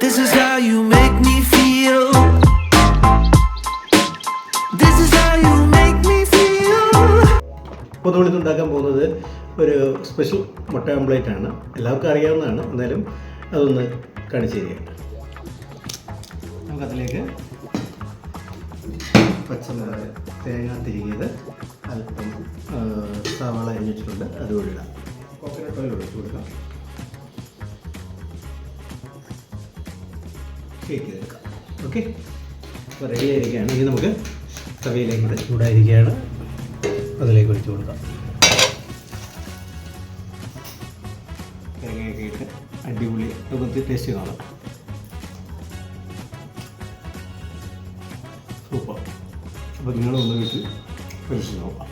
This is how you make me feel. This is how you make me feel. ഇപ്പോൾ നമ്മളിത് ഉണ്ടാക്കാൻ പോകുന്നത് ഒരു സ്പെഷ്യൽ മുട്ട ഓംപ്ലേറ്റ് ആണ്. എല്ലാവർക്കും അറിയാവുന്നതാണ്, എന്നാലും അതൊന്ന് കാണിച്ചു തരിക. നമുക്കതിലേക്ക് പച്ചമുളക്, തേങ്ങ തിരികിയത്, അല്പം സവാള അരിഞ്ഞിട്ടുണ്ട്, അതുകൂടി ഇടാം. കോക്കനട്ട് ഓയിൽ ഒഴിച്ച് കൊടുക്കാം. ഷേക്ക് ചെയ്തെടുക്കാം. ഓക്കെ, അപ്പോൾ റെഡി ആയിരിക്കുകയാണ്. ഇനി നമുക്ക് തവയിലേക്ക് കൂടെ ചൂടായിരിക്കുകയാണ്, അതിലേക്ക് ഒഴിച്ച് കൊടുക്കാം. തേങ്ങയൊക്കെ ഇട്ട് അടിപൊളി നമുക്ക് ടേസ്റ്റ് കാണാം. സൂപ്പർ. അപ്പോൾ നിങ്ങളൊന്ന് വീട്ടിൽ കഴിച്ച് നോക്കാം.